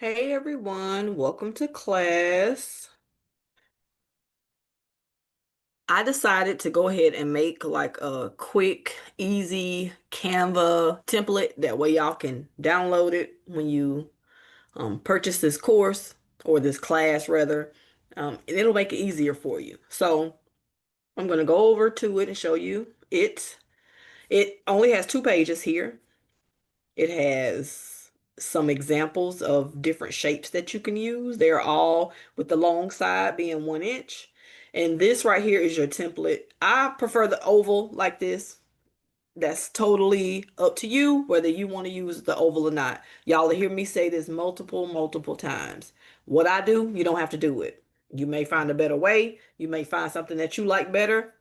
Hey everyone, welcome to class. I decided to go ahead and make like a quick, easy Canva template. That way y'all can download it when you purchase this course or this class rather. And it'll make it easier for you. So I'm going to go over to it and show you it. It only has 2 pages here. It has some examples of different shapes that you can use. They're all with the long side being 1 inch. And this right here is your template. I prefer the oval like this. That's totally up to you whether you want to use the oval or not. Y'all will hear me say this multiple times. What I do, you don't have to do it. You may find a better way. You may find something that you like better.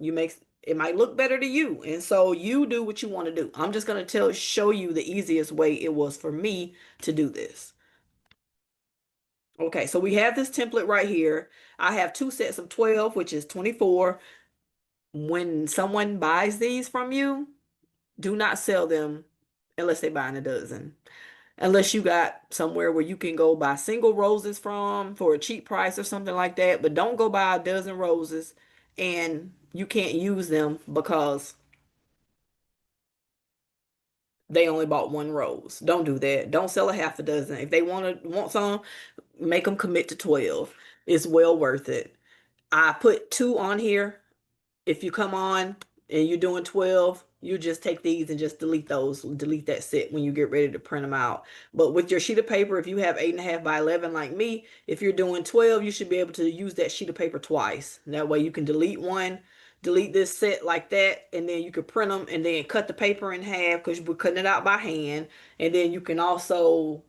It might look better to you. And so you do what you want to do. I'm just going to show you the easiest way it was for me to do this. Okay, so we have this template right here. I have 2 sets of 12, which is 24. When someone buys these from you, do not sell them unless they buy in a dozen. Unless you got somewhere where you can go buy single roses from for a cheap price or something like that. But don't go buy a dozen roses and you can't use them because they only bought one rose. Don't do that. Don't sell a half a dozen. If they want some, make them commit to 12. It's well worth it. I put two on here. If you come on and you're doing 12, you just take these and just delete that set when you get ready to print them out. But with your sheet of paper, if you have 8.5 by 11 like me, if you're doing 12, you should be able to use that sheet of paper twice. That way you can delete one, delete this set like that, and then you can print them and then cut the paper in half because we're cutting it out by hand. And then you can also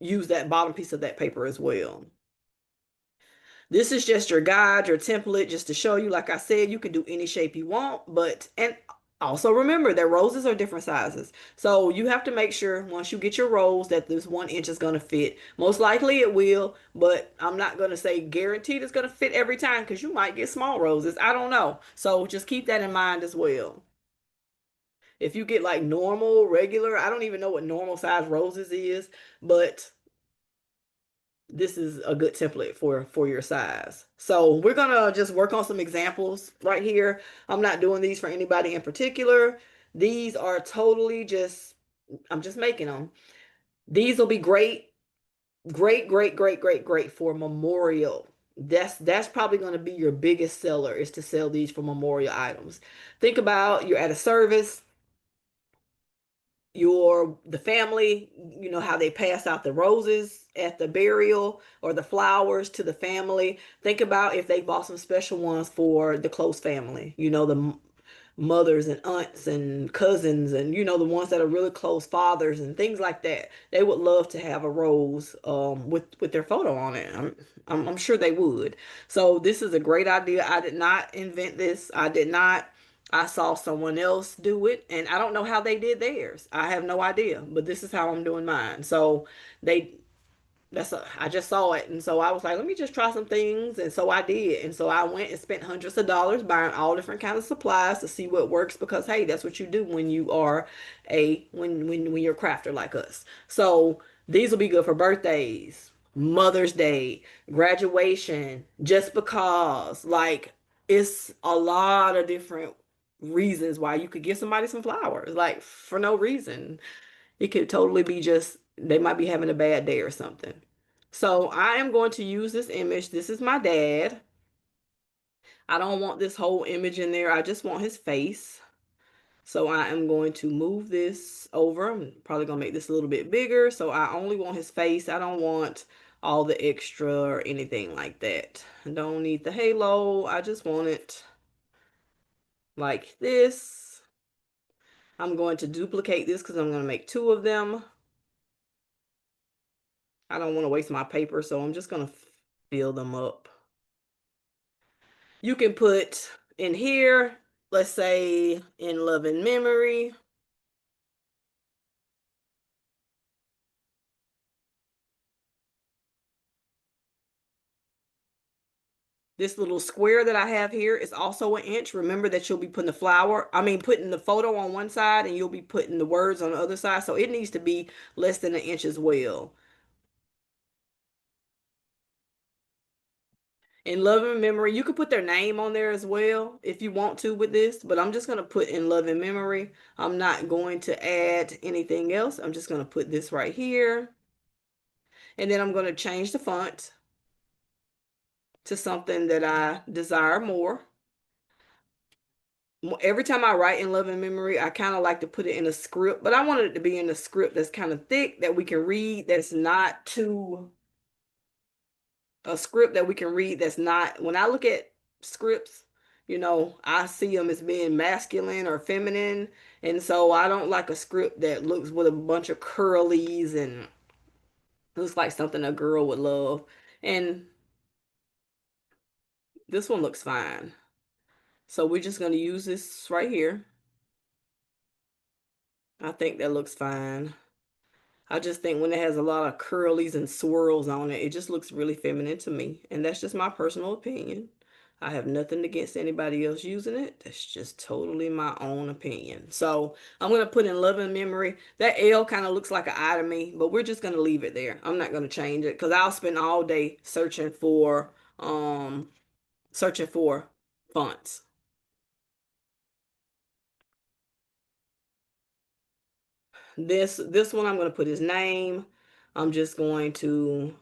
use that bottom piece of that paper as well. This is just your guide, your template, just to show you, like I said, you can do any shape you want, and also remember that roses are different sizes. So you have to make sure once you get your rose that this 1 inch is going to fit. Most likely it will, but I'm not going to say guaranteed it's going to fit every time because you might get small roses. I don't know. So just keep that in mind as well. If you get like normal, regular, I don't even know what normal size roses is, but this is a good template for your size. So we're gonna just work on some examples right here. I'm not doing these for anybody in particular. These are totally just, I'm just making them. These will be great for memorial. That's probably going to be your biggest seller is to sell these for memorial items. Think about you're at a service, the family, you know how they pass out the roses at the burial or the flowers to the family. Think about if they bought some special ones for the close family, the mothers and aunts and cousins, and the ones that are really close, fathers and things like that. They would love to have a rose with their photo on it. I'm sure they would. So this is a great idea. I did not invent this. I did not. I saw someone else do it, and I don't know how they did theirs. I have no idea, but this is how I'm doing mine. So they I just saw it, and so I was like, let me just try some things, and so I did, and so I went and spent hundreds of dollars buying all different kinds of supplies to see what works because hey, that's what you do when you are when you're a crafter like us. So these will be good for birthdays, Mother's Day, graduation, just because like it's a lot of different reasons why you could give somebody some flowers like for no reason. It could totally be just they might be having a bad day or something. So I am going to use this image. This is my dad. I don't want this whole image in there. I just want his face. So I am going to move this over. I'm probably going to make this a little bit bigger. So I only want his face. I don't want all the extra or anything like that. I don't need the halo. I just want it like this. I'm going to duplicate this because I'm going to make two of them. I don't want to waste my paper, so I'm just going to fill them up. You can put in here, let's say in love and memory. This little square that I have here is also an inch. Remember that you'll be putting the putting the photo on one side and you'll be putting the words on the other side. So it needs to be less than an inch as well. In love and memory, you could put their name on there as well if you want to with this, but I'm just going to put in love and memory. I'm not going to add anything else. I'm just going to put this right here. And then I'm going to change the font to something that I desire more. Every time I write in love and memory, I kind of like to put it in a script, but I wanted it to be in a script that's kind of thick that we can read, that's not too a script that we can read that's not, when I look at scripts, I see them as being masculine or feminine. And so I don't like a script that looks with a bunch of curlies and looks like something a girl would love. And this one looks fine. So we're just going to use this right here. I think that looks fine. I just think when it has a lot of curlies and swirls on it, it just looks really feminine to me. And that's just my personal opinion. I have nothing against anybody else using it. That's just totally my own opinion. So I'm going to put in love and memory. That L kind of looks like an I to me, but we're just going to leave it there. I'm not going to change it because I'll spend all day searching for fonts. This one I'm going to put his name. I'm just going to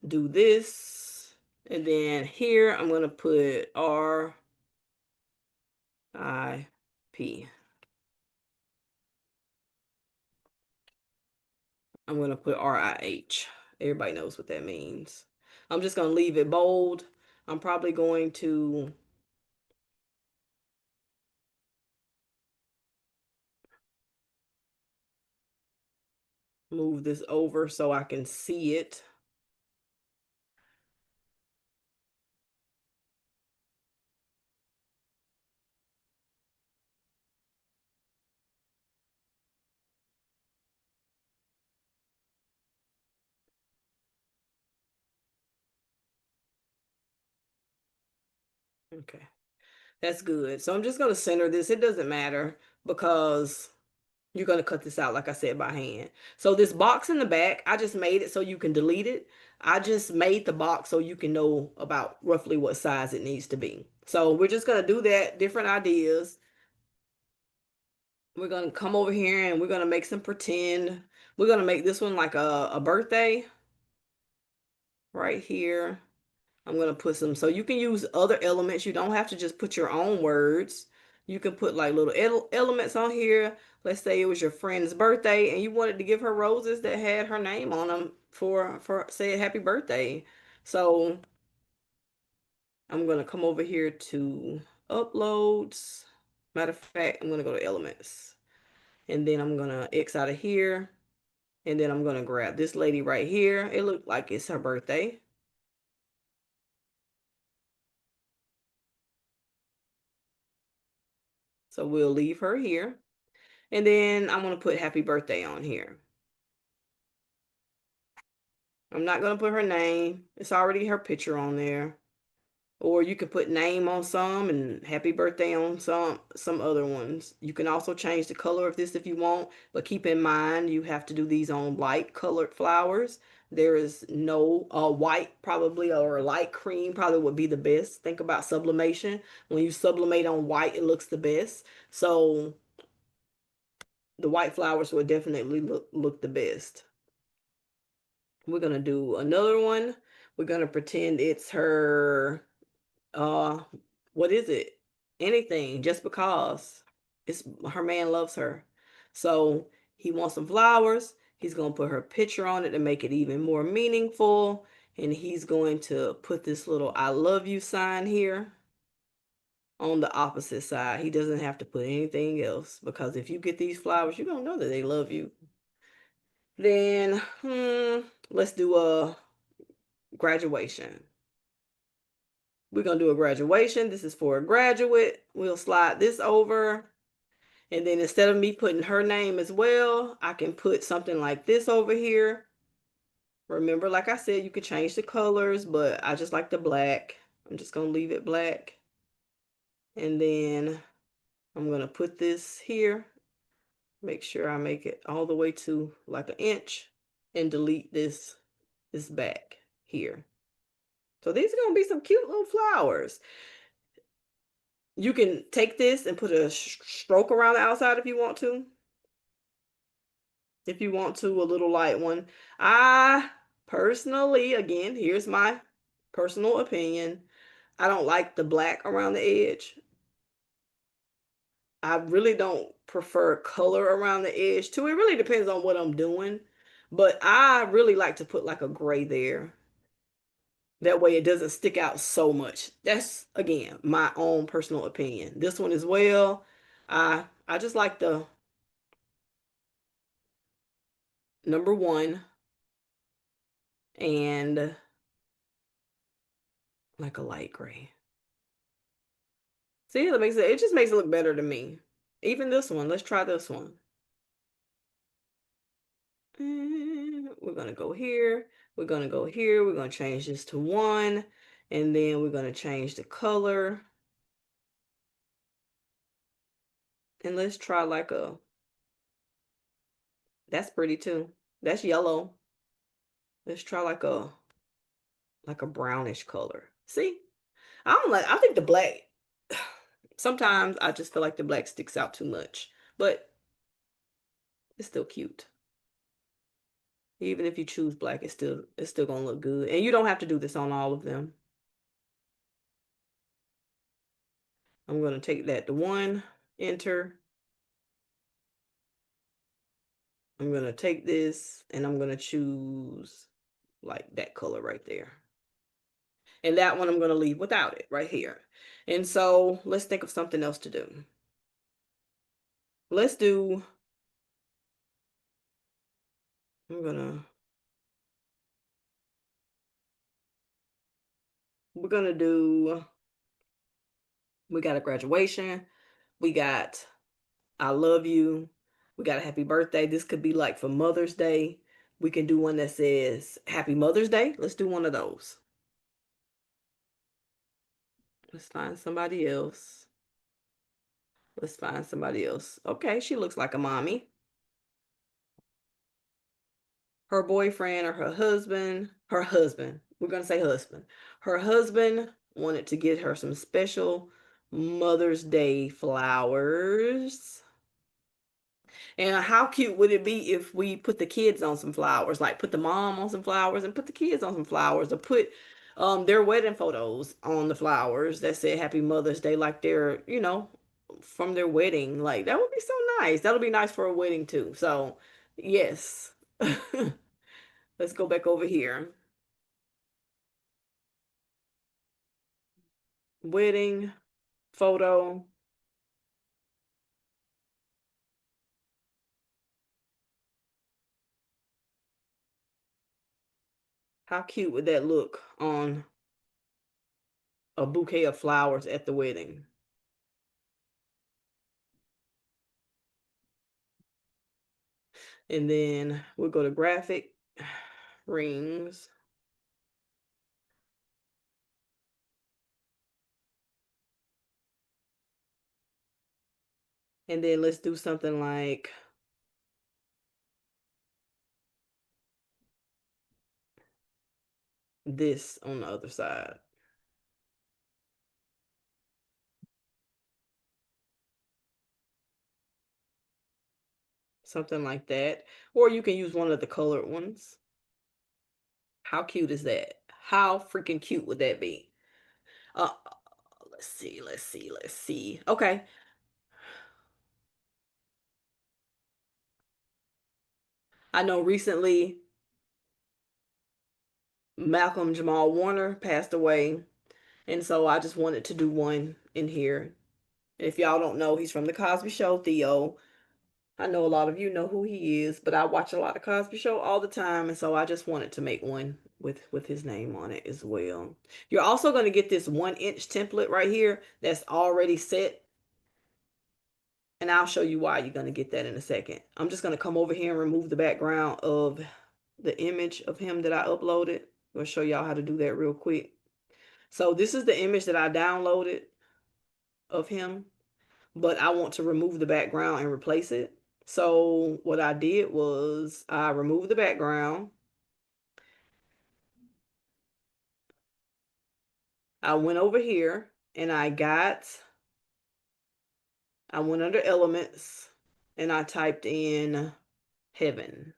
do this. And then here I'm going to put R-I-P. I'm going to put R-I-H. Everybody knows what that means. I'm just going to leave it bold. I'm probably going to move this over so I can see it. Okay, that's good. So I'm just going to center this. It doesn't matter because you're going to cut this out, like I said, by hand. So this box in the back, I just made it so you can delete it. I just made the box so you can know about roughly what size it needs to be. So we're just going to do that, different ideas. We're going to come over here and we're going to make some pretend. We're going to make this one like a birthday right here. I'm going to put some, so you can use other elements. You don't have to just put your own words. You can put like little elements on here. Let's say it was your friend's birthday and you wanted to give her roses that had her name on them for say happy birthday. So I'm going to come over here to uploads. Matter of fact, I'm going to go to elements and then I'm going to X out of here. And then I'm going to grab this lady right here. It looked like it's her birthday. So we'll leave her here. And then I'm going to put happy birthday on here. I'm not going to put her name. It's already her picture on there. Or you could put name on some and happy birthday on some other ones. You can also change the color of this if you want, but keep in mind you have to do these on light colored flowers. There is no white probably or light cream probably would be the best. Think about sublimation. When you sublimate on white, it looks the best. So the white flowers will definitely look the best. We're gonna do another one. We're gonna pretend it's her, uh, what is it? Anything, just because it's her man loves her. So he wants some flowers. He's gonna put her picture on it to make it even more meaningful. And he's going to put this little I love you sign here on the opposite side. He doesn't have to put anything else because if you get these flowers, you're gonna know that they love you. Then, let's do a graduation. We're going to do a graduation. This is for a graduate. We'll slide this over. And then instead of me putting her name as well, I can put something like this over here. Remember, like I said, you could change the colors, but I just like the black. I'm just gonna leave it black. And then I'm gonna put this here. Make sure I make it all the way to like an inch and delete this back here. So these are gonna be some cute little flowers. You can take this and put a stroke around the outside if you want to. If you want to, a little light one. I personally, again, here's my personal opinion. I don't like the black around the edge. I really don't prefer color around the edge too. It really depends on what I'm doing. But I really like to put like a gray there. That way it doesn't stick out so much. That's again my own personal opinion. This one as well. I just like the number one and like a light gray. See, it just makes it look better to me. Even this one. Let's try this one. And we're gonna go here. We're gonna go here. We're gonna change this to one. And then we're gonna change the color. And let's try like a, that's pretty too. That's yellow. Let's try like a brownish color. See? I think the black, sometimes I just feel like the black sticks out too much, but it's still cute. Even if you choose black, it's still gonna look good. And you don't have to do this on all of them. I'm gonna take that to one, enter. I'm gonna take this and I'm gonna choose like that color right there. And that one I'm gonna leave without it right here. And so let's think of something else to do. Let's do, I'm gonna, we're gonna do, we got a graduation, we got I love you, we got a happy birthday. This could be like for Mother's Day. We can do one that says Happy Mother's Day. Let's do one of those. Let's find somebody else. Let's find somebody else. Okay, she looks like a mommy. Her boyfriend or her husband, we're going to say husband. Her husband wanted to get her some special Mother's Day flowers. And how cute would it be if we put the kids on some flowers, like put the mom on some flowers and put the kids on some flowers, or put their wedding photos on the flowers that said Happy Mother's Day, like they're, from their wedding. Like that would be so nice. That'll be nice for a wedding too. So, yes. Let's go back over here. Wedding photo. How cute would that look on a bouquet of flowers at the wedding? And then we'll go to graphic rings. And then let's do something like this on the other side. Something like that. Or you can use one of the colored ones. How cute is that? How freaking cute would that be? Uh, let's see. Okay. I know recently Malcolm Jamal Warner passed away. And so I just wanted to do one in here. If y'all don't know, he's from the Cosby Show, Theo. I know a lot of you know who he is, but I watch a lot of Cosby Show all the time, and so I just wanted to make one with his name on it as well. You're also going to get this 1 inch template right here that's already set, and I'll show you why you're going to get that in a second. I'm just going to come over here and remove the background of the image of him that I uploaded. I'll show y'all how to do that real quick. So this is the image that I downloaded of him, but I want to remove the background and replace it. So what I did was I removed the background. I went over here and I went under elements and I typed in heaven.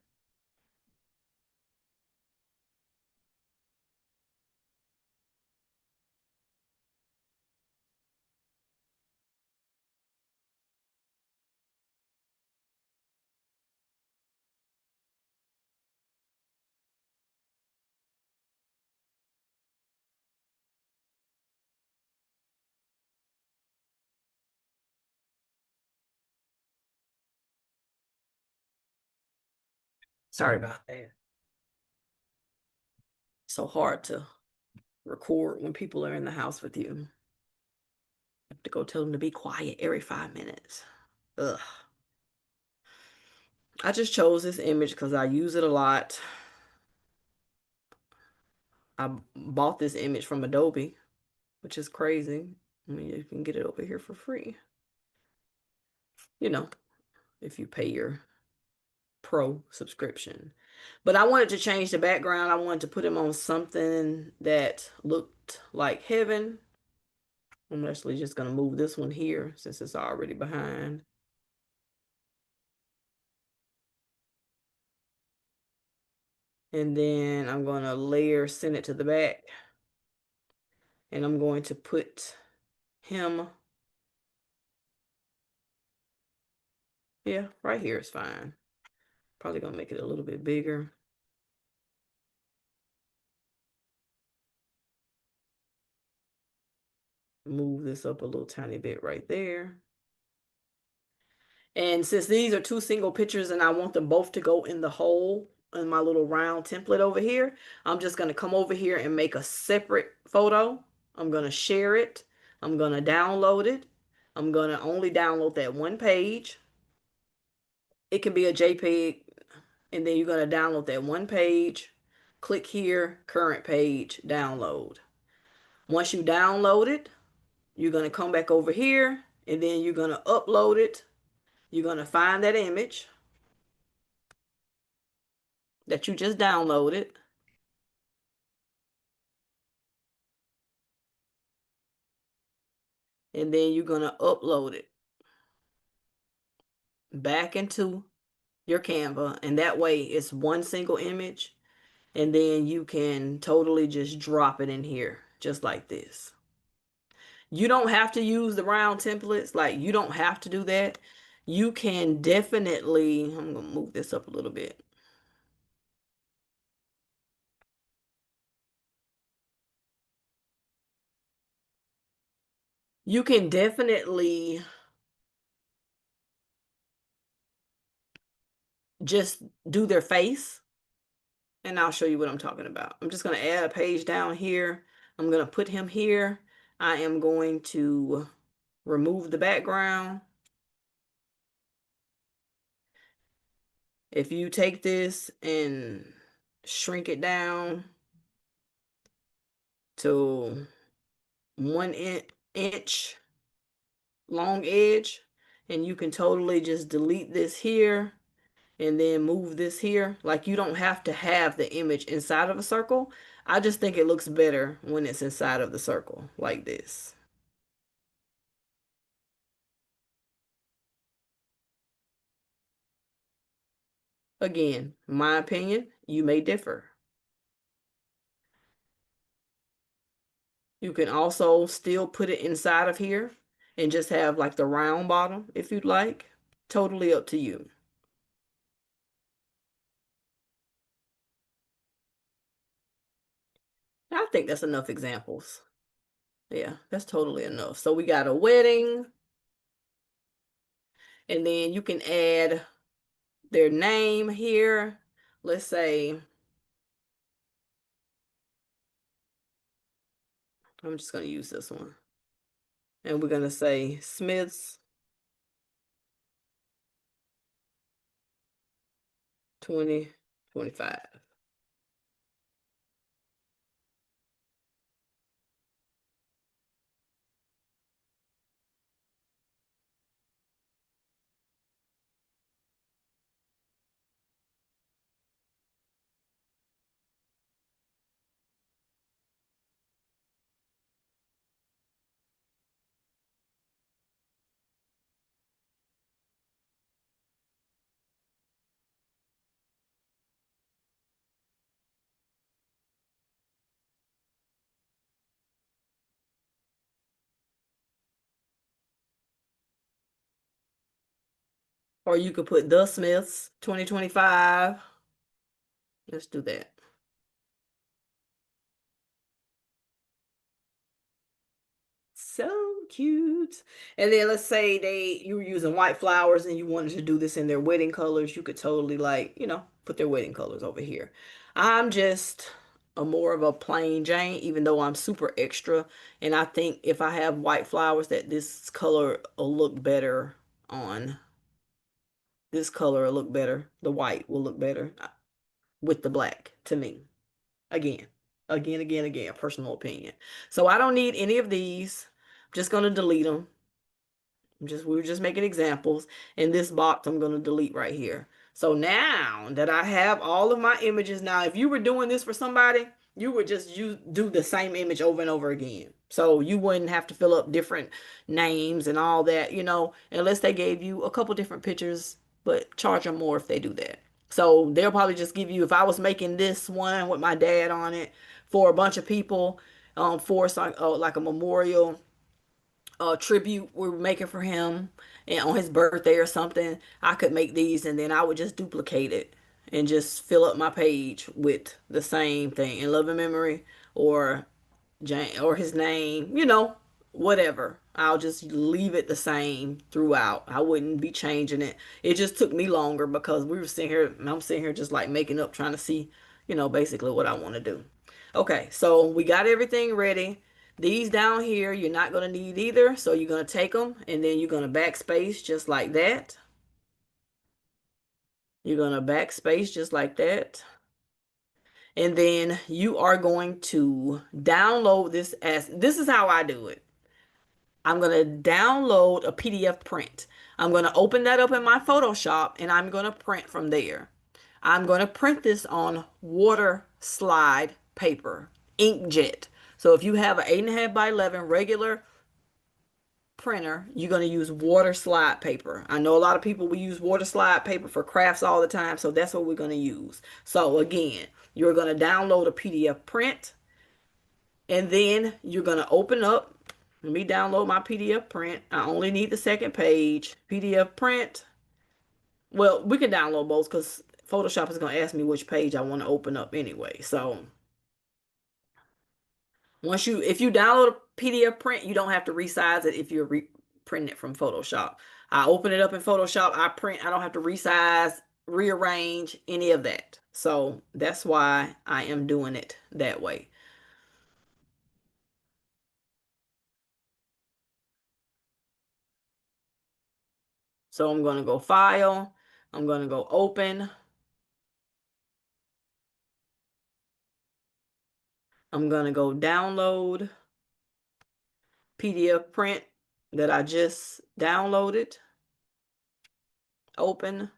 Sorry about that. So hard to record when people are in the house with you. You have to go tell them to be quiet every 5 minutes. Ugh. I just chose this image because I use it a lot. I bought this image from Adobe, which is crazy. I mean, you can get it over here for free. You know, if you pay your pro subscription. But I wanted to change the background. I wanted to put him on something that looked like heaven. I'm actually just going to move this one here since it's already behind. And then I'm going to layer, send it to the back. And I'm going to put him, yeah, right here is fine. Probably going to make it a little bit bigger. Move this up a little tiny bit right there. And since these are two single pictures and I want them both to go in the hole in my little round template over here, I'm just going to come over here and make a separate photo. I'm going to share it. I'm going to download it. I'm going to only download that one page. It can be a JPEG, and then you're going to download that one page. Click here, current page, download. Once you download it, you're going to come back over here, and then you're going to upload it. You're going to find that image that you just downloaded. And then you're going to upload it back into your Canva. And that way it's one single image. And then you can totally just drop it in here, just like this. You don't have to use the round templates. Like, you don't have to do that. You can definitely, I'm going to move this up a little bit. You can definitely just do their face, and I'll show you what I'm talking about. I'm just going to add a page down here. I'm going to put him here. I am going to remove the background. If you take this and shrink it down to 1 inch long edge, and you can totally just delete this here and then move this here. Like, you don't have to have the image inside of a circle. I just think it looks better when it's inside of the circle like this. Again, my opinion, you may differ. You can also still put it inside of here and just have like the round bottom if you'd like. Totally up to you. I think that's enough examples. Yeah, that's totally enough. So we got a wedding, and then you can add their name here. Let's say, I'm just going to use this one. And we're going to say Smith's 2025. Or you could put The Smiths 2025. Let's do that. So cute. And then let's say you were using white flowers and you wanted to do this in their wedding colors, you could totally like, put their wedding colors over here. I'm just a more of a plain Jane, even though I'm super extra. And I think if I have white flowers that this color will look better on. This color will look better. The white will look better with the black to me. Again, again, personal opinion. So I don't need any of these. I'm just going to delete them. We were just making examples. In this box, I'm going to delete right here. So now that I have all of my images, now if you were doing this for somebody, you would just do the same image over and over again. So you wouldn't have to fill up different names and all that, unless they gave you a couple different pictures, but charge them more if they do that. So they'll probably just give you, if I was making this one with my dad on it for a bunch of people, for like a memorial tribute we're making for him and on his birthday or something, I could make these and then I would just duplicate it and just fill up my page with the same thing in loving memory or Jane or his name, whatever. I'll just leave it the same throughout. I wouldn't be changing it. It just took me longer because we were sitting here and I'm sitting here just like making up, trying to see, basically what I want to do. Okay, so we got everything ready. These down here, you're not going to need either. So you're going to take them and then you're going to backspace just like that. You're going to backspace just like that. And then you are going to download this as, this is how I do it. I'm going to download a PDF print. I'm going to open that up in my Photoshop and I'm going to print from there. I'm going to print this on water slide paper, Inkjet. So if you have an 8.5 by 11 regular printer, you're going to use water slide paper. I know a lot of people, we use water slide paper for crafts all the time, so that's what we're going to use. So again, you're going to download a PDF print and then you're going to open up. Let me download my PDF print. I only need the second page. PDF print. Well, we can download both because Photoshop is going to ask me which page I want to open up anyway. So if you download a PDF print, you don't have to resize it if you're printing it from Photoshop. I open it up in Photoshop, I print, I don't have to resize, rearrange, any of that. So that's why I am doing it that way. So I'm going to go File, I'm going to go Open, I'm going to go Download PDF print that I just downloaded, Open.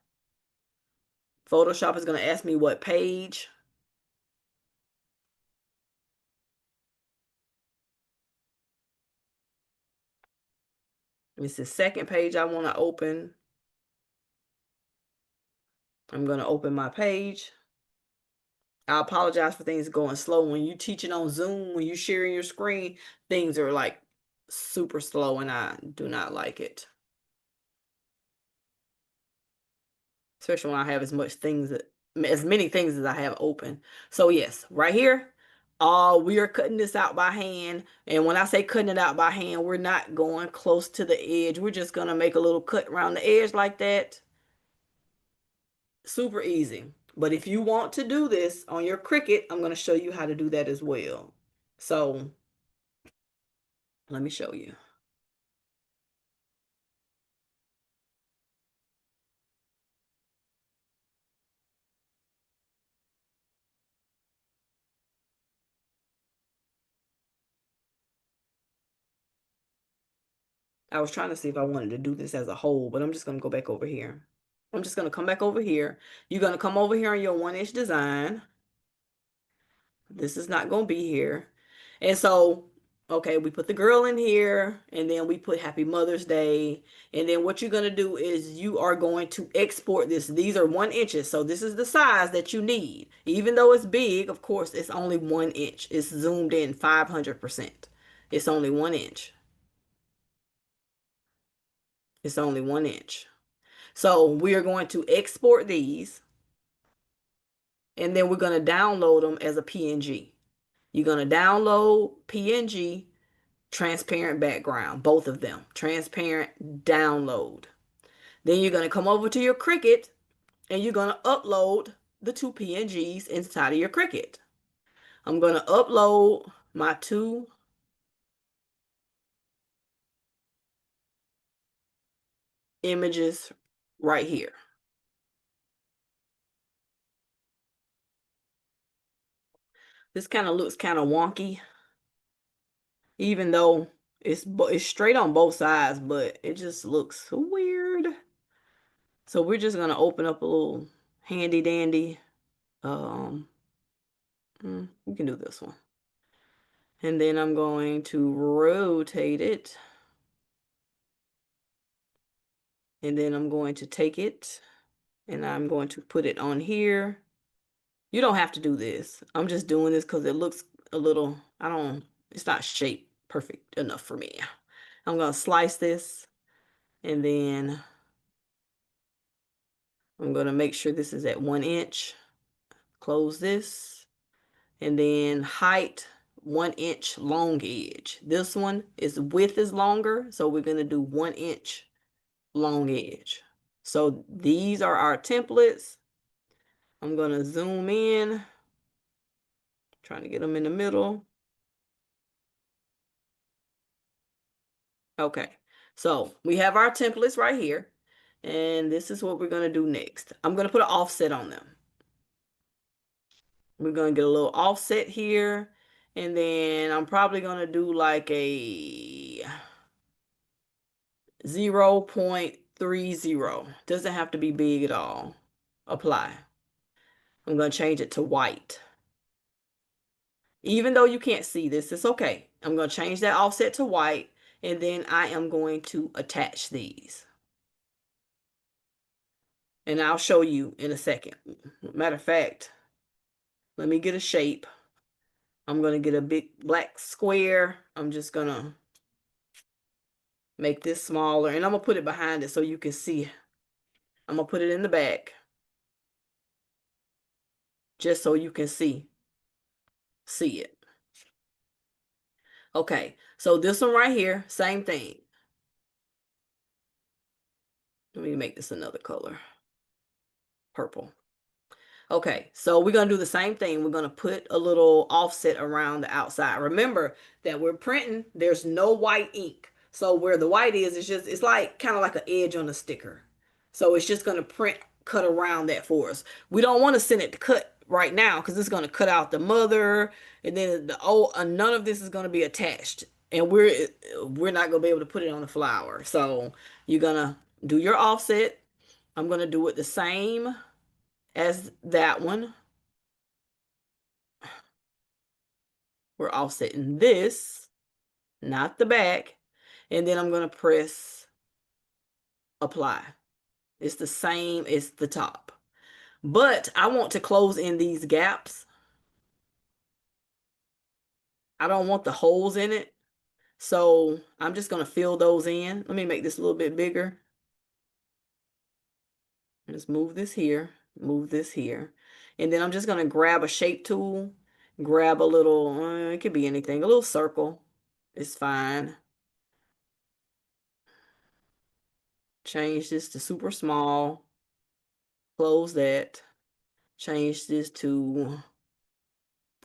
Photoshop is going to ask me what page. It's the second page I want to open. I'm going to open my page. I apologize for things going slow. When you teaching on Zoom, when you sharing your screen, things are like super slow and I do not like it. Especially when I have as many things as I have open. So yes, right here, we are cutting this out by hand. And when I say cutting it out by hand, we're not going close to the edge. We're just going to make a little cut around the edge like that. Super easy. But if you want to do this on your Cricut, I'm going to show you how to do that as well. So let me show you. I was trying to see if I wanted to do this as a whole, but I'm just going to go back over here. I'm just going to come back over here. You're going to come over here on your 1-inch design. This is not going to be here. And so, okay, we put the girl in here and then we put Happy Mother's Day. And then what you're going to do is you are going to export this. These are 1 inches. So this is the size that you need. Even though it's big, of course, it's only 1 inch. It's zoomed in 500%. It's only 1 inch. It's only 1 inch. So we are going to export these and then we're going to download them as a PNG. You're going to download PNG, transparent background, both of them. Transparent download. Then you're going to come over to your Cricut and you're going to upload the two PNGs inside of your Cricut. I'm going to upload my two images right here. This kind of looks kind of wonky, even though it's straight on both sides, but it just looks weird. So we're just gonna open up a little handy dandy. Um, we can do this one, and then I'm going to rotate it, and then I'm going to take it, and I'm going to put it on here. You don't have to do this. I'm just doing this because it looks a little. I don't. It's not shaped perfect enough for me. I'm gonna slice this, and then I'm going to make sure this is at 1 inch. Close this. And then height, 1 inch long edge. This one is width is longer, so we're going to do 1 inch long edge. So these are our templates. I'm going to zoom in, trying to get them in the middle. Okay, so we have our templates right here. And this is what we're going to do next. I'm going to put an offset on them. We're going to get a little offset here. And then I'm probably going to do like a 0.30. Doesn't have to be big at all. Apply. I'm going to change it to white. Even though you can't see this, it's okay. I'm going to change that offset to white. And then I am going to attach these. And I'll show you in a second. Matter of fact, let me get a shape. I'm going to get a big black square. I'm just going to make this smaller. And I'm going to put it behind it so you can see. I'm going to put it in the back. Just so you can see it. Okay, so this one right here, same thing. Let me make this another color. Purple. Okay, so we're going to do the same thing. We're going to put a little offset around the outside. Remember that we're printing, there's no white ink. So where the white is, it's like kind of like an edge on a sticker. So it's just going to cut around that for us. We don't want to send it to cut right now because it's going to cut out the mother, and then none of this is going to be attached. And we're not going to be able to put it on the flower. So you're going to do your offset. I'm going to do it the same as that one. We're offsetting this, not the back. And then I'm going to press apply. It's the same as the top. But I want to close in these gaps. I don't want the holes in it. So I'm just going to fill those in. Let me make this a little bit bigger. Just move this here, move this here. And then I'm just going to grab a shape tool, grab a little, it could be anything, a little circle. It's fine. Change this to super small. Close that. Change this to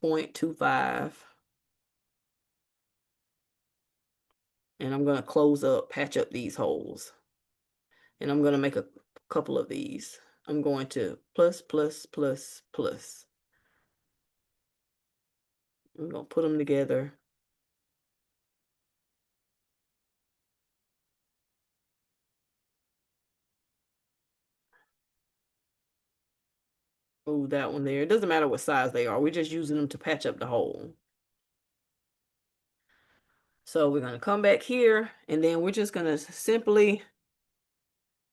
0.25. And I'm going to close up, patch up these holes. And I'm going to make a couple of these. I'm going to plus, plus, plus, plus. I'm going to put them together. Move that one there. It doesn't matter what size they are. We're just using them to patch up the hole. So we're going to come back here, and then we're just going to simply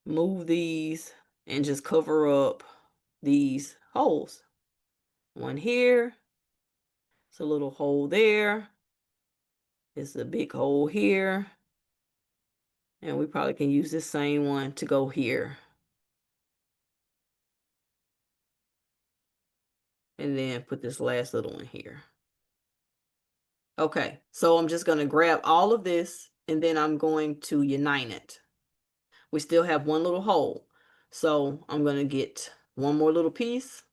move these and just cover up these holes. One here. It's a little hole there. It's a big hole here. And we probably can use this same one to go here. and then put this last little one here. Okay, so I'm just going to grab all of this and then I'm going to unite it. We still have one little hole, so I'm going to get one more little piece.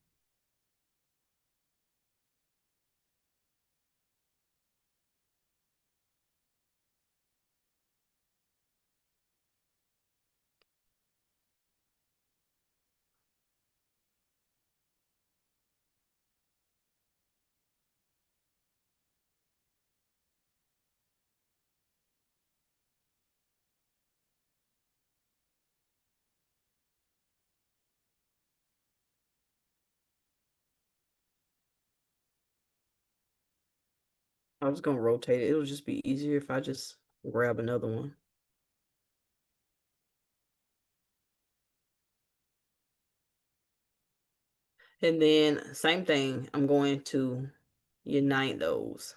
I was going to rotate it. It'll just be easier if I just grab another one. And then same thing, I'm going to unite those.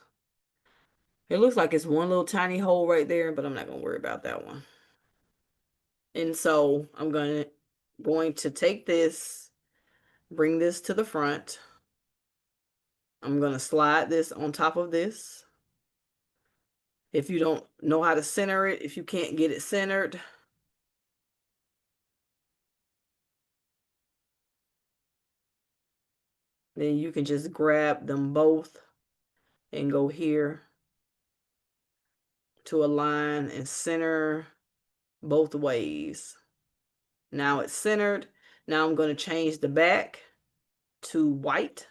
It looks like it's one little tiny hole right there, but I'm not going to worry about that one. And so I'm going to take this, bring this to the front. I'm going to slide this on top of this. If you don't know how to center it, if you can't get it centered, then you can just grab them both and go here to align and center both ways. Now it's centered. Now I'm going to change the back to white.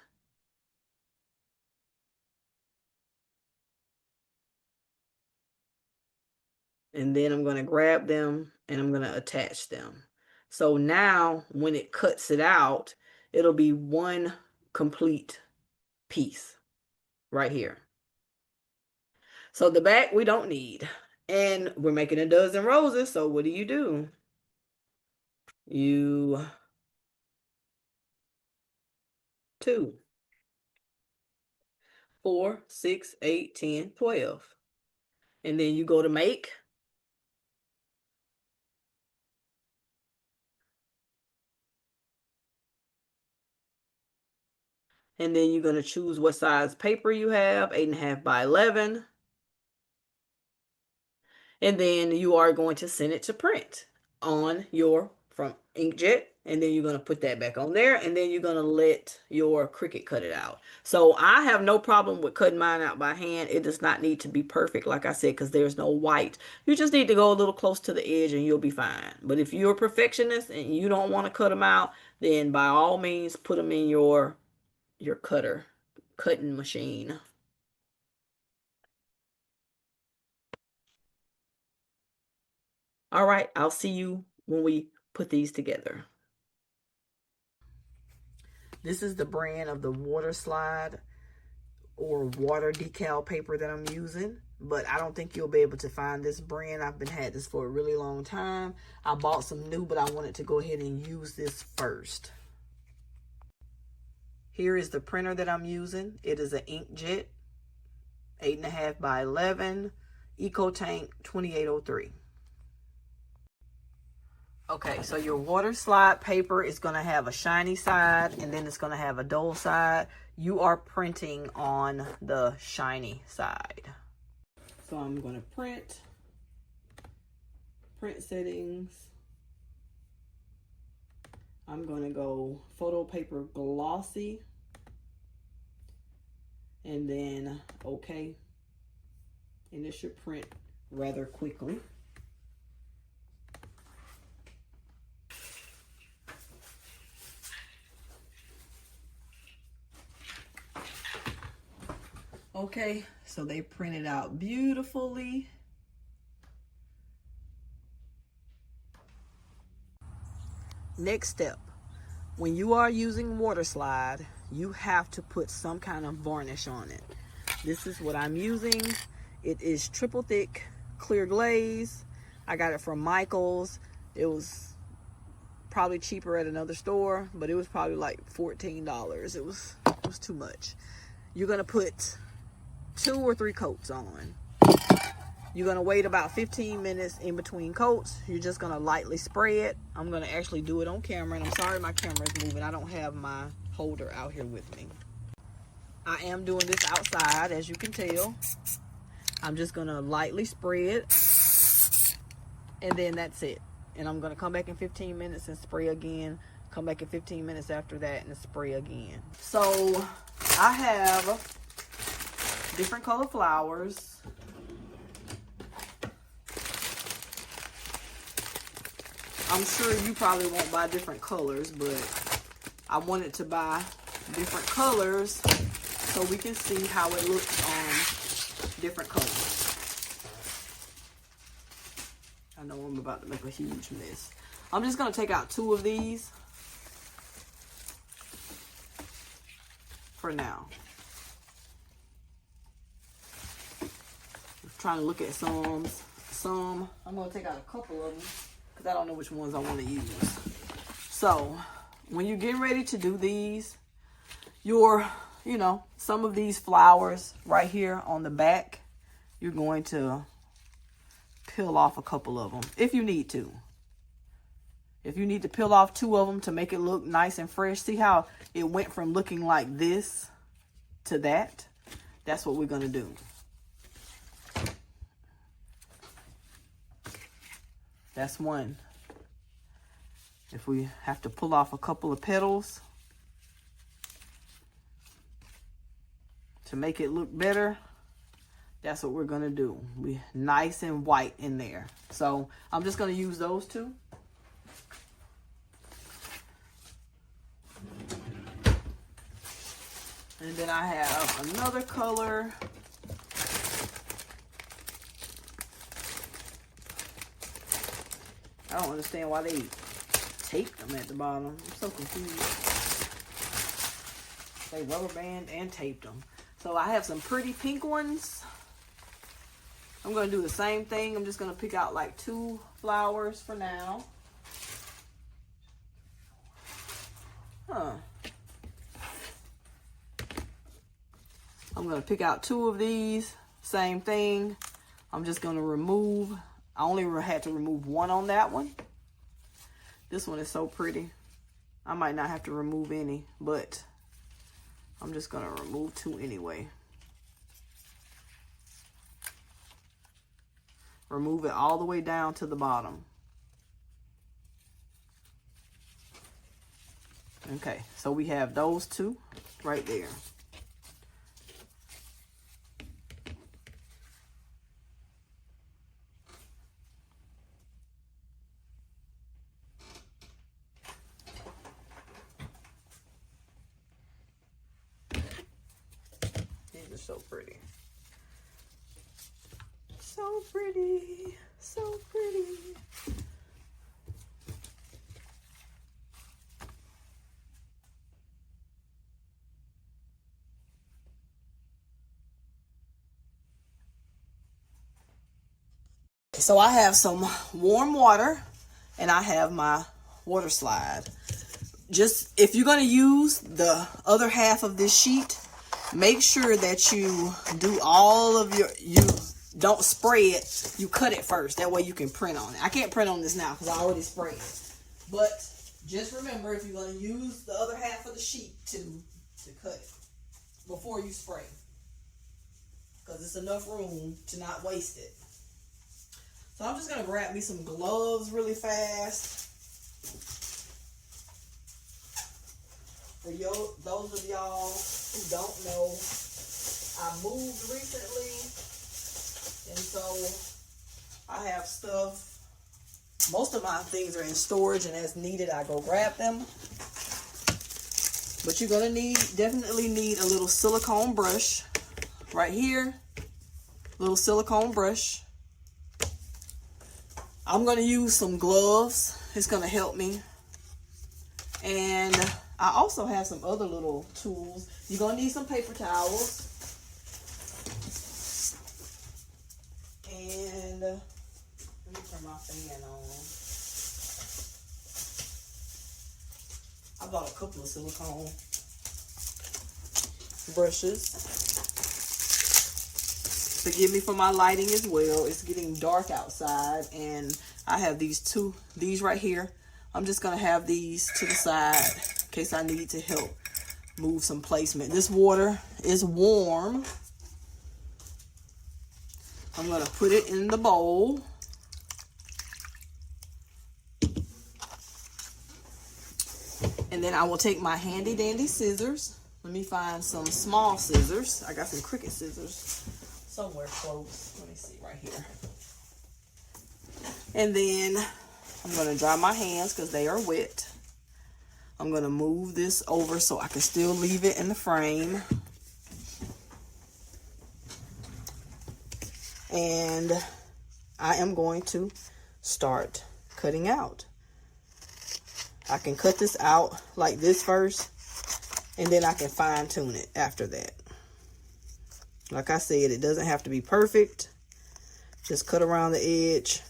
And then I'm going to grab them and I'm going to attach them. So now when it cuts it out, it'll be one complete piece right here. So the back we don't need. And we're making a dozen roses. So what do? You 2, 4, 6, 8, 10, 12. And then you go to make. And then you're going to choose what size paper you have, 8.5 by 11. And then you are going to send it to print on your from Inkjet. And then you're going to put that back on there. And then you're going to let your Cricut cut it out. So I have no problem with cutting mine out by hand. It does not need to be perfect, like I said, because there's no white. You just need to go a little close to the edge and you'll be fine. But if you're a perfectionist and you don't want to cut them out, then by all means, put them in your cutting machine. All right, I'll see you when we put these together. This is the brand of the waterslide or water decal paper that I'm using, but I don't think you'll be able to find this brand. I've been had this for a really long time. I bought some new, but I wanted to go ahead and use this first. Here is the printer that I'm using. It is an Inkjet 8.5 by 11 EcoTank 2803. Okay, so your water slide paper is going to have a shiny side and then it's going to have a dull side. You are printing on the shiny side. So I'm going to print settings. I'm going to go photo paper glossy and then okay. And this should print rather quickly. Okay, so they printed out beautifully. Next step, when you are using water slide, you have to put some kind of varnish on it. This is what I'm using. It is triple thick clear glaze. I got it from Michael's. It was probably cheaper at another store, but it was probably like $14. It was too much. You're gonna put 2 or 3 coats on. You're going to wait about 15 minutes in between coats. You're just going to lightly spray it. I'm going to actually do it on camera. And I'm sorry my camera is moving. I don't have my holder out here with me. I am doing this outside, as you can tell. I'm just gonna lightly spread, and then that's it. And I'm gonna come back in 15 minutes and spray again. Come back in 15 minutes after that and spray again. So I have different color flowers. I'm sure you probably won't buy different colors, but I wanted to buy different colors so we can see how it looks on different colors. I know I'm about to make a huge mess. I'm just going to take out 2 of these for now. I'm trying to look at some. I'm going to take out a couple of them because I don't know which ones I want to use. So when you're getting ready to do these, some of these flowers right here on the back, you're going to peel off a couple of them if you need to. If you need to peel off 2 of them to make it look nice and fresh, see how it went from looking like this to that? That's what we're going to do. That's one. If we have to pull off a couple of petals to make it look better, that's what we're going to do. We nice and white in there. So I'm just going to use those 2. And then I have another color. I don't understand why they tape them at the bottom. I'm so confused. They rubber band and taped them. So I have some pretty pink ones. I'm going to do the same thing. I'm just going to pick out like 2 flowers for now. I'm going to pick out 2 of these. Same thing. I'm just going to remove. I only had to remove 1 on that one. This one is so pretty. I might not have to remove any, but I'm just going to remove 2 anyway. Remove it all the way down to the bottom. Okay, so we have those 2 right there. So pretty. So pretty. So pretty. So I have some warm water and I have my water slide. Just if you're going to use the other half of this sheet, make sure that you do all of you don't spray it, you cut it first. That way you can print on it. I can't print on this now because I already sprayed it. But just remember, if you're going to use the other half of the sheet to cut it before you spray. Because it's enough room to not waste it. So I'm just going to grab me some gloves really fast. For those of y'all who don't know, I moved recently, and so I have stuff. Most of my things are in storage, and as needed, I go grab them. But you're gonna definitely need a little silicone brush right here. Little silicone brush. I'm gonna use some gloves. It's gonna help me. And I also have some other little tools. You're going to need some paper towels. And let me turn my fan on. I bought a couple of silicone brushes. Forgive me for my lighting as well. It's getting dark outside and I have these right here. I'm just going to have these to the side in case I need to help move some placement. This water is warm. I'm going to put it in the bowl. And then I will take my handy dandy scissors. Let me find some small scissors. I got some Cricut scissors somewhere close. Let me see, right here. And then I'm going to dry my hands because they are wet. I'm going to move this over so I can still leave it in the frame. And I am going to start cutting out. I can cut this out like this first, and then I can fine tune it after that. Like I said, it doesn't have to be perfect. Just cut around the edge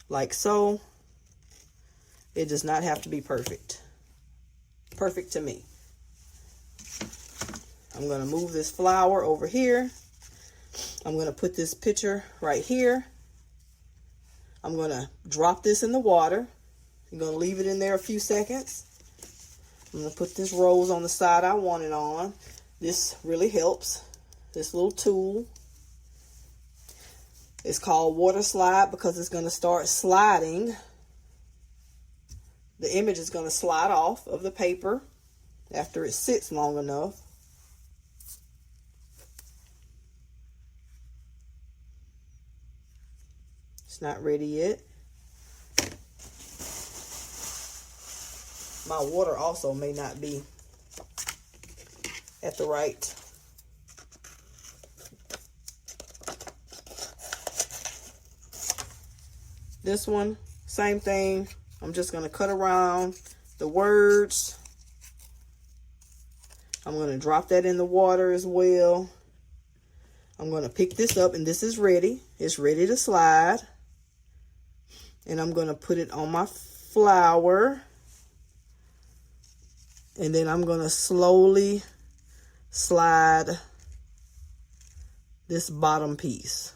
like so. It does not have to be perfect. Perfect to me. I'm going to move this flower over here. I'm going to put this picture right here. I'm going to drop this in the water. I'm going to leave it in there a few seconds. I'm going to put this rose on the side I want it on. This really helps. This little tool. It's called waterslide because it's going to start sliding. The image is going to slide off of the paper after it sits long enough. It's not ready yet. My water also may not be at the right. This one, same thing. I'm just going to cut around the words. I'm going to drop that in the water as well. I'm going to pick this up, and this is ready. It's ready to slide. And I'm going to put it on my flower. And then I'm going to slowly slide this bottom piece.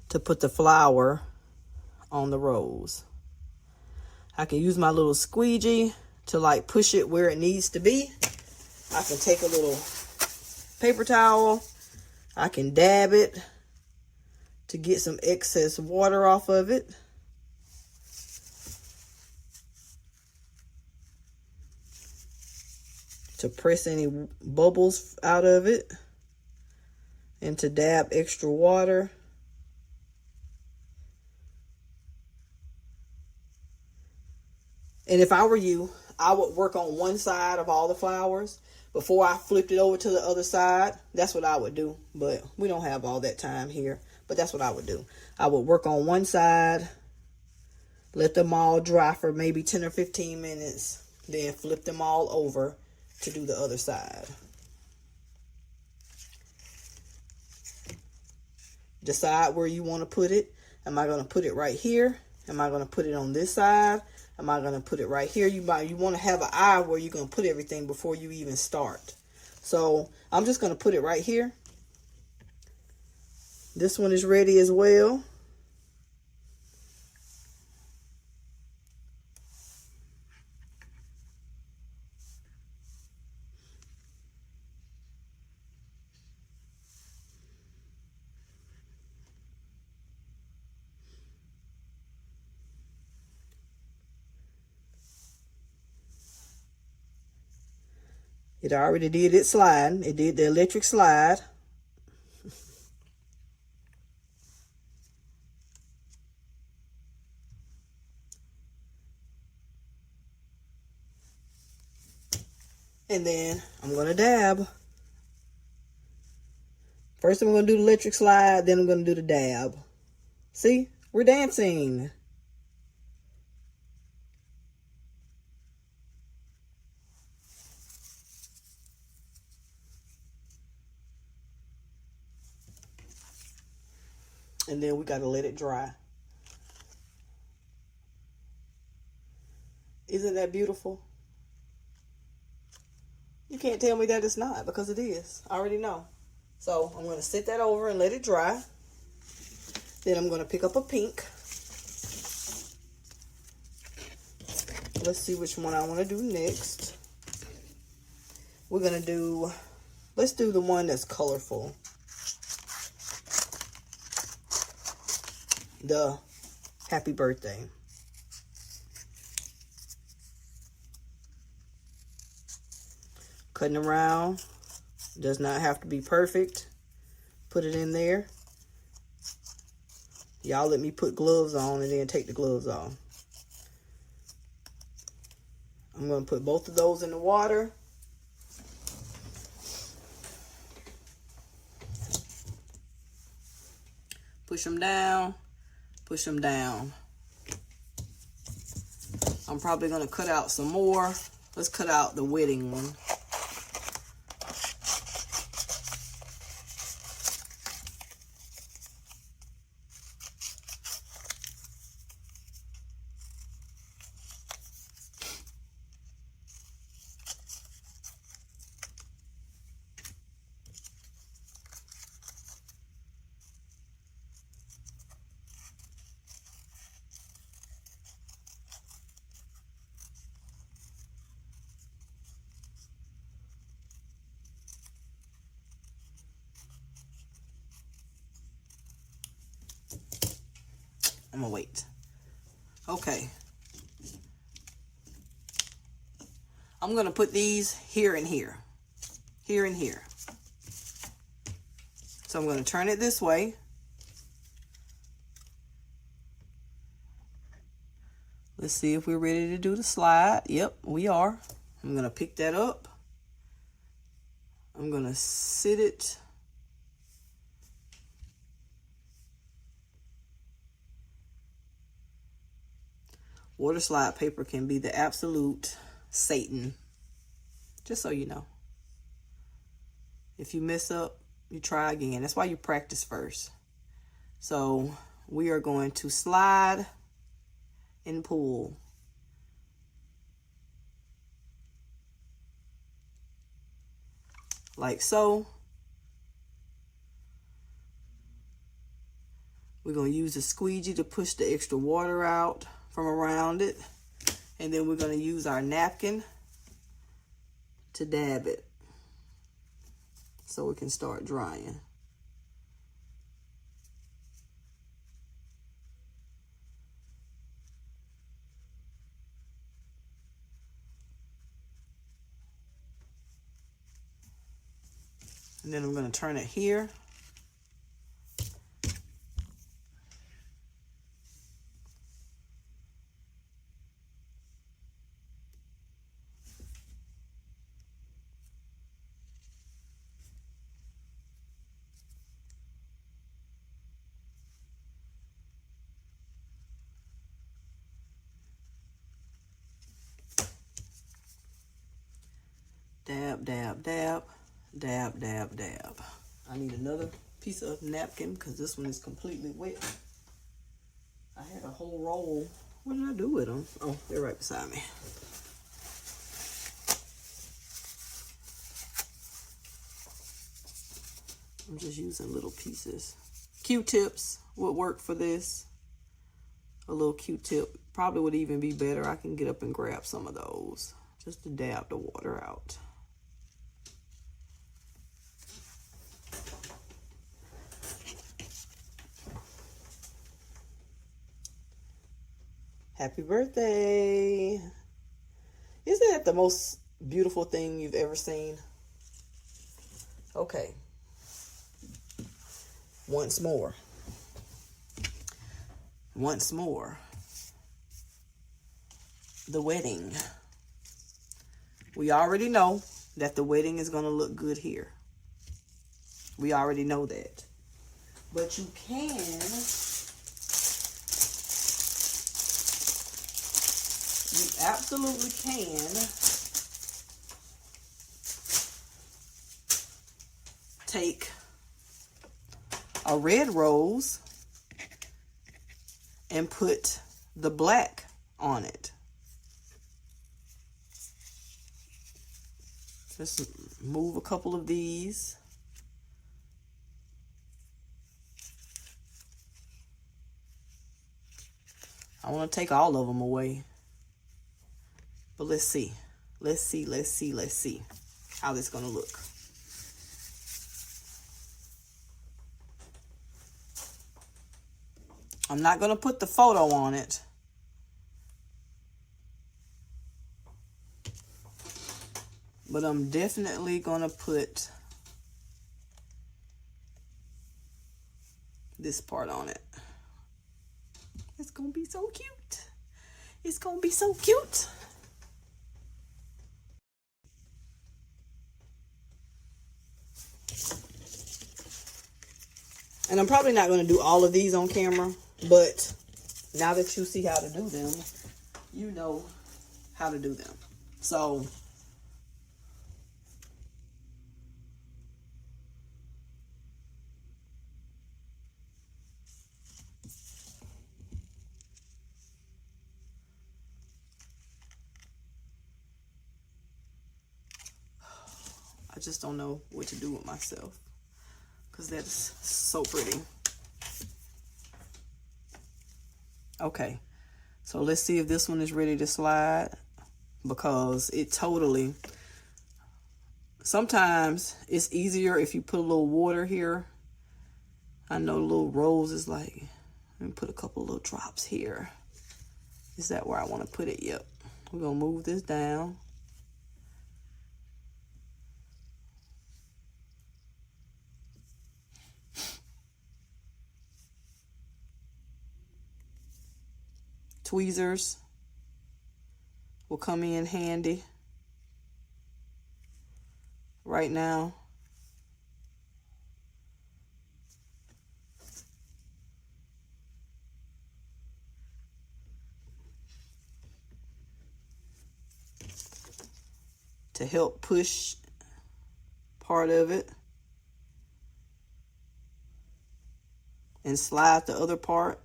To put the flower on the rose. I can use my little squeegee to like push it where it needs to be. I can take a little paper towel. I can dab it to get some excess water off of it. To press any bubbles out of it. And to dab extra water. And if I were you, I would work on one side of all the flowers before I flipped it over to the other side. That's what I would do. But we don't have all that time here. But that's what I would do. I would work on one side, let them all dry for maybe 10 or 15 minutes, then flip them all over to do the other side. Decide where you want to put it. Am I going to put it right here? Am I going to put it on this side? Am I going to put it right here? You want to have an eye where you're going to put everything before you even start. So I'm just going to put it right here. This one is ready as well. It already did its slide. It did the electric slide. And then I'm going to dab. First I'm going to do the electric slide, then I'm going to do the dab. See? We're dancing. And then we got to let it dry. Isn't that beautiful? You can't tell me that it's not, because it is. I already know. So I'm going to sit that over and let it dry. Then I'm going to pick up a pink. Let's see which one I want to do next. We're going to do, let's do the one that's colorful. The happy birthday. Cutting around. Does not have to be perfect. Put it in there. Y'all let me put gloves on and then take the gloves off. I'm going to put both of those in the water. Push them down. Push them down. I'm probably going to cut out some more. Let's cut out the wedding one. I'm gonna wait. Okay. I'm gonna put these here and here. Here and here. So I'm gonna turn it this way. Let's see if we're ready to do the slide. Yep, we are. I'm gonna pick that up. I'm gonna sit it. Water slide paper can be the absolute Satan. Just so you know. If you mess up, you try again. That's why you practice first. So we are going to slide and pull. Like so. We're going to use a squeegee to push the extra water out from around it. And then we're going to use our napkin to dab it so it can start drying. And then I'm going to turn it here. Dab, dab, dab, dab, dab, dab. I need another piece of napkin because this one is completely wet. I had a whole roll. What did I do with them? Oh, they're right beside me. I'm just using little pieces. Q-tips would work for this. A little Q-tip probably would even be better. I can get up and grab some of those just to dab the water out. Happy birthday. Isn't that the most beautiful thing you've ever seen? Okay. Once more. Once more. The wedding. We already know that the wedding is going to look good here. We already know that. But you can absolutely can take a red rose and put the black on it. Just move a couple of these I want to take all of them away. But let's see. Let's see how this is going to look. I'm not going to put the photo on it. But I'm definitely going to put this part on it. It's going to be so cute. It's going to be so cute. And I'm probably not going to do all of these on camera, but now that you see how to do them, you know how to do them. So I just don't know what to do with myself because that's so pretty. Okay, so let's see if this one is ready to slide, because it totally, sometimes it's easier if you put a little water here. I know little rose is like, let me put a couple little drops here. Is that where I want to put it? Yep. We're going to move this down. Tweezers will come in handy right now. To help push part of it and slide the other part.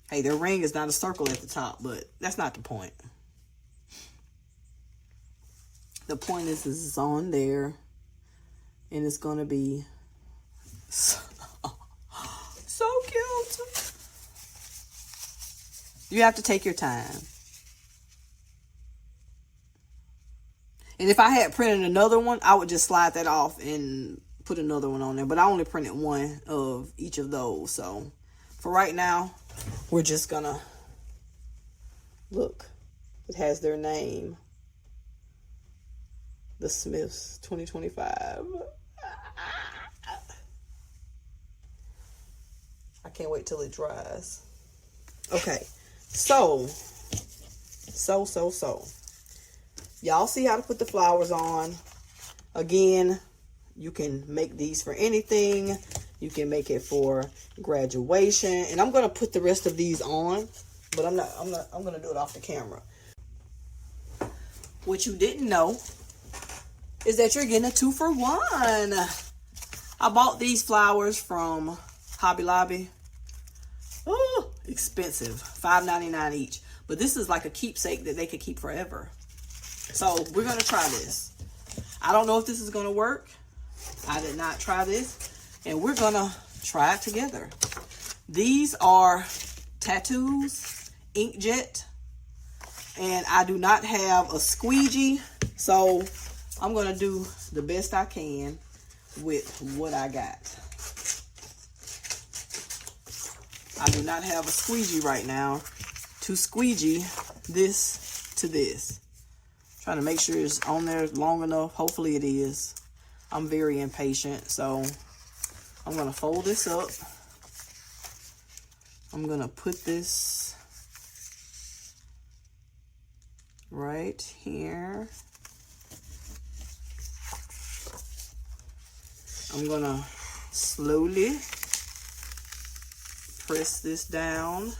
Hey, their ring is not a circle at the top, but that's not the point. The point is it's on there, and it's going to be so cute. You have to take your time. And if I had printed another one, I would just slide that off and put another one on there. But I only printed one of each of those. So for right now, we're just gonna look. It has their name. The Smiths 2025. I can't wait till it dries. Okay, so. Y'all see how to put the flowers on. Again, you can make these for anything. You can make it for graduation. And I'm going to put the rest of these on, but I'm going to do it off the camera. What you didn't know is that you're getting a 2-for-1. I bought these flowers from Hobby Lobby. Oh, expensive. $5.99 each. But this is like a keepsake that they could keep forever. So we're going to try this. I don't know if this is going to work. I did not try this. And we're going to try it together. These are tattoos, Inkjet. And I do not have a squeegee. So I'm going to do the best I can with what I got. I do not have a squeegee right now to squeegee this to this. Trying to make sure it's on there long enough. Hopefully it is. I'm very impatient, so I'm going to fold this up. I'm going to put this right here. I'm going to slowly press this down.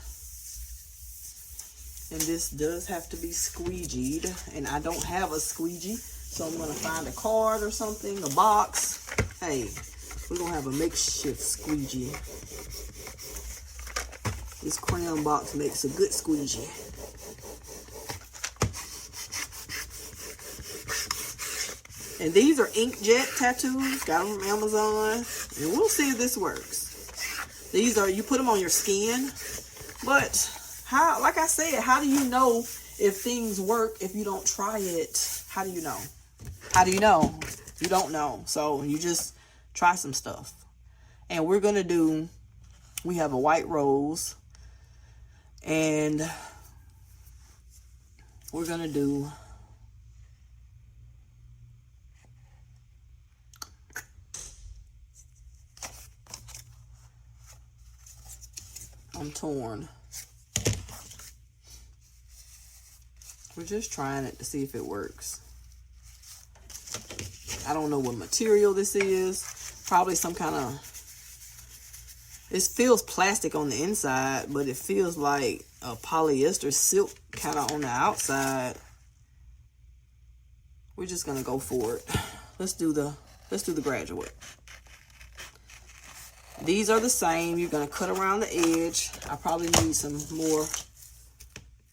And this does have to be squeegeed, and I don't have a squeegee, so I'm going to find a card or something, a box. Hey, we're going to have a makeshift squeegee. This crayon box makes a good squeegee. And these are Inkjet tattoos. Got them from Amazon. And we'll see if this works. These are, you put them on your skin. But, how? Like I said, how do you know if things work if you don't try it? How do you know? How do you know? You don't know. So, you just try some stuff. And we're going to do, we have a white rose. And we're going to do I'm torn. We're just trying it to see if it works. I don't know what material this is. Probably some kind of, it feels plastic on the inside, but it feels like a polyester silk kind of on the outside. We're just gonna go for it. Let's do the graduate. These are the same. You're going to cut around the edge. I probably need some more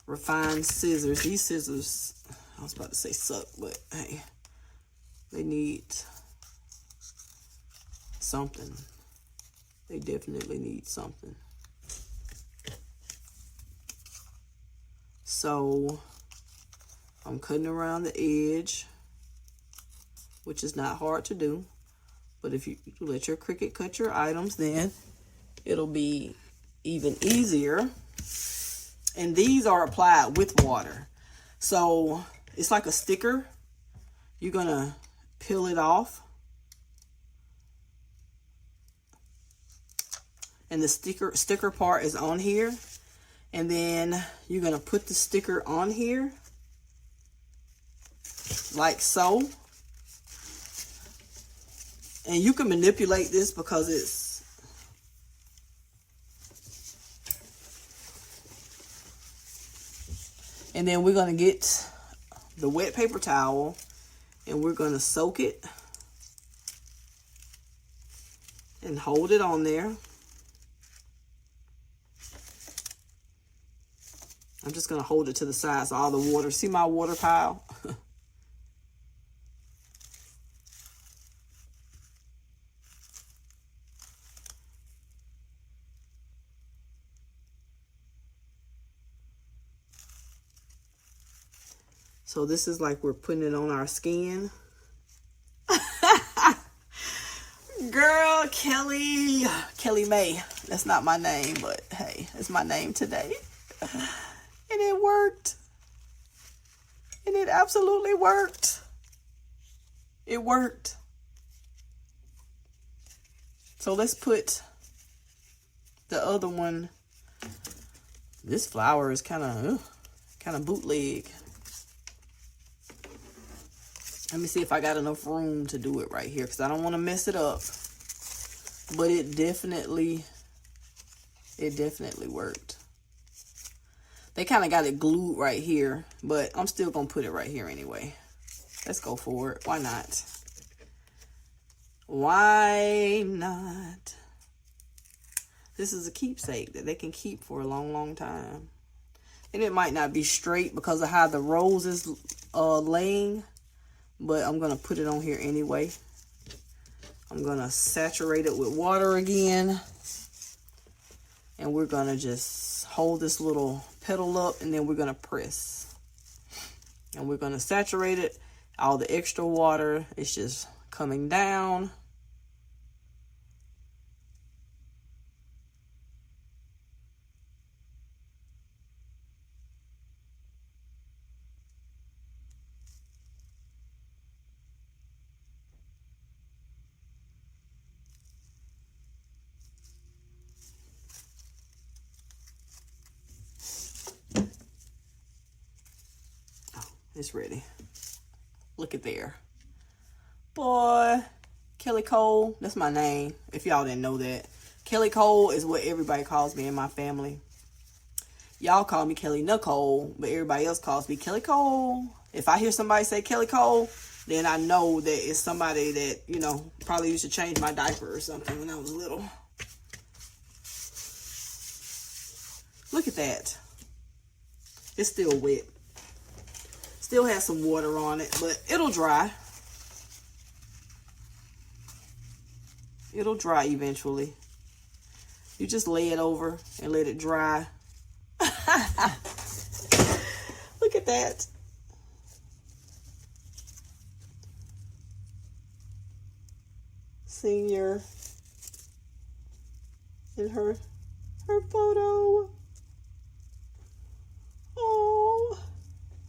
refined scissors. These scissors, I was about to say suck, but hey, they need something. They definitely need something. So I'm cutting around the edge, which is not hard to do. But if you let your Cricut cut your items, then it'll be even easier. And these are applied with water. So it's like a sticker. You're going to peel it off. And the sticker part is on here. And then you're going to put the sticker on here. Like so. And you can manipulate this because it's, and then we're going to get the wet paper towel and we're going to soak it and hold it on there. I'm just going to hold it to the side so all the water, see my water pile? So this is like we're putting it on our skin. Girl, Kelly May. That's not my name, but hey, it's my name today. And it worked. And it absolutely worked. It worked. So let's put the other one. This flower is kind of bootleg. Let me see if I got enough room to do it right here because I don't want to mess it up. But it definitely worked. They kind of got it glued right here, but I'm still going to put it right here anyway. Let's go for it. Why not? Why not? This is a keepsake that they can keep for a long, long time. And it might not be straight because of how the rose is laying. But I'm going to put it on here anyway. I'm going to saturate it with water again. And we're going to just hold this little petal up and then we're going to press. And we're going to saturate it. All the extra water is just coming down. It's ready. Look at there. Boy, Kelly Cole, that's my name, if y'all didn't know that. Kelly Cole is what everybody calls me in my family. Y'all call me Kelly Nicole, but everybody else calls me Kelly Cole. If I hear somebody say Kelly Cole, then I know that it's somebody that, you know, probably used to change my diaper or something when I was little. Look at that. It's still wet. Still has some water on it, but it'll dry. It'll dry eventually. You just lay it over and let it dry. Look at that. Senior in her photo. Oh,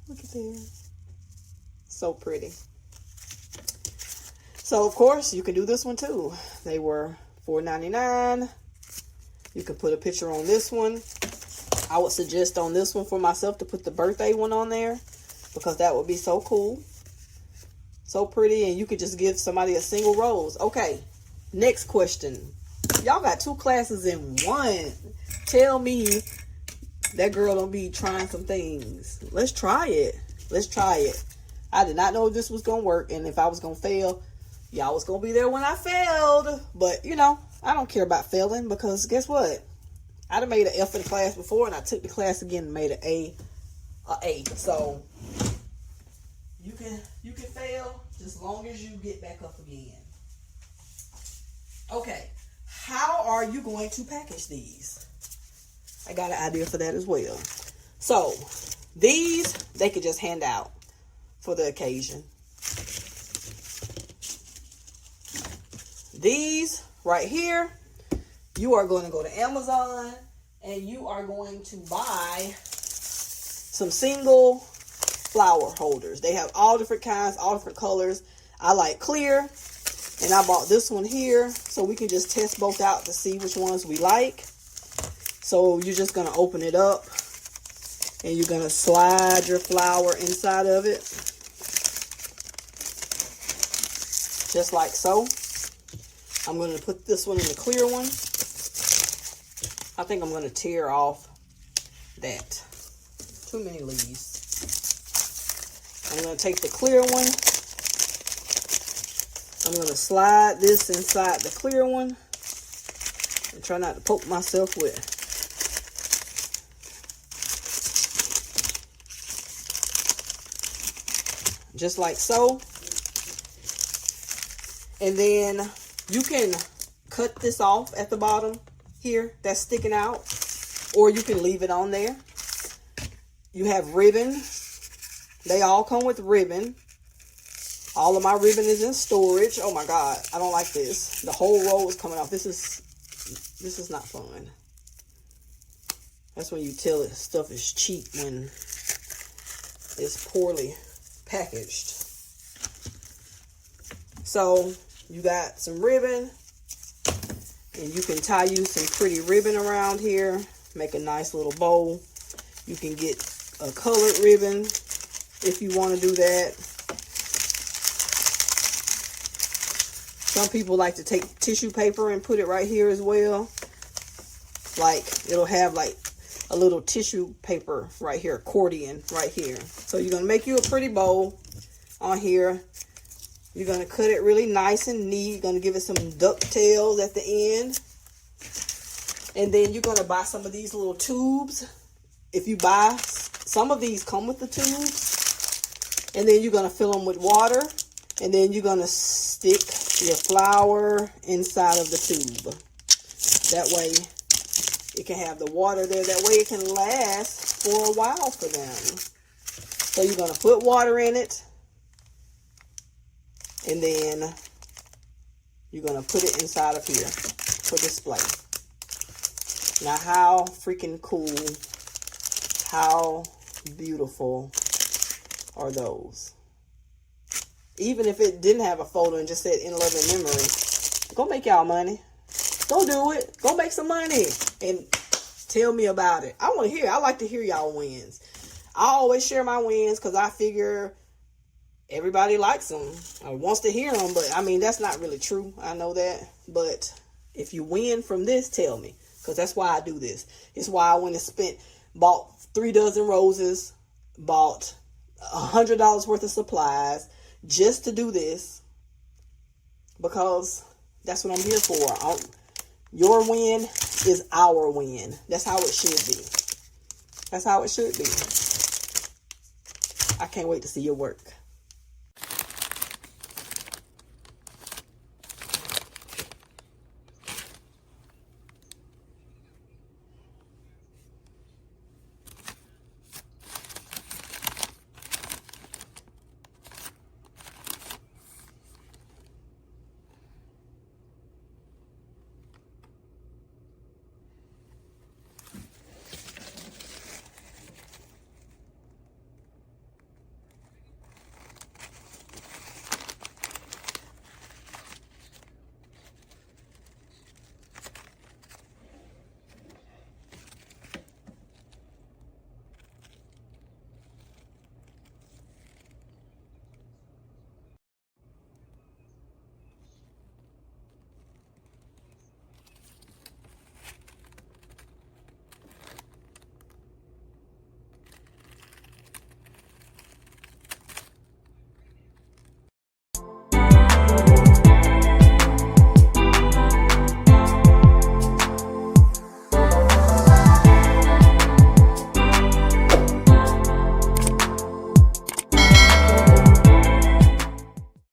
look at there. So pretty. So of course you can do this one too. They were $4.99. You can put a picture on this one. I would suggest on this one for myself to put the birthday one on there, because that would be so cool. So pretty, and you could just give somebody a single rose. Okay, next question. Y'all got 2 classes in one. Tell me that girl don't be trying some things. Let's try it. Let's try it. I did not know if this was going to work, and if I was going to fail, y'all was going to be there when I failed. But, you know, I don't care about failing, because guess what? I done made an F in the class before, and I took the class again and made an A. So you can fail just as long as you get back up again. Okay, how are you going to package these? I got an idea for that as well. So these, they could just hand out for the occasion. These right here, you are going to go to Amazon and you are going to buy some single flower holders. They have all different kinds, all different colors. I like clear, and I bought this one here so we can just test both out to see which ones we like. So you're just going to open it up and you're going to slide your flower inside of it. Just like so. I'm going to put this one in the clear one. I think I'm going to tear off that. Too many leaves. I'm going to take the clear one. I'm going to slide this inside the clear one. And try not to poke myself with it. Just like so. And then you can cut this off at the bottom here that's sticking out, or you can leave it on there. You have ribbon. They all come with ribbon. All of my ribbon is in storage. Oh my God, I don't like this. The whole roll is coming off. This is not fun. That's when you tell it stuff is cheap, when it's poorly packaged. So you got some ribbon, and you can tie you some pretty ribbon around here. Make a nice little bow. You can get a colored ribbon if you want to do that. Some people like to take tissue paper and put it right here as well. Like, it'll have like a little tissue paper right here, accordion right here. So you're going to make you a pretty bow on here. You're going to cut it really nice and neat. You're going to give it some ducktails at the end. And then you're going to buy some of these little tubes. If you buy, some of these come with the tubes. And then you're going to fill them with water. And then you're going to stick your flower inside of the tube. That way it can have the water there. That way it can last for a while for them. So you're going to put water in it. And then you're going to put it inside of here for display. Now, how freaking cool, how beautiful are those? Even if it didn't have a photo and just said in love and memory, go make y'all money. Go do it. Go make some money and tell me about it. I want to hear. I like to hear y'all wins. I always share my wins because I figure everybody likes them or wants to hear them. But I mean, that's not really true. I know that. But if you win from this, tell me, because that's why I do this. It's why I went and bought 3 dozen roses, bought $100 worth of supplies just to do this, because that's what I'm here for. Your win is our win. That's how it should be. That's how it should be. I can't wait to see your work.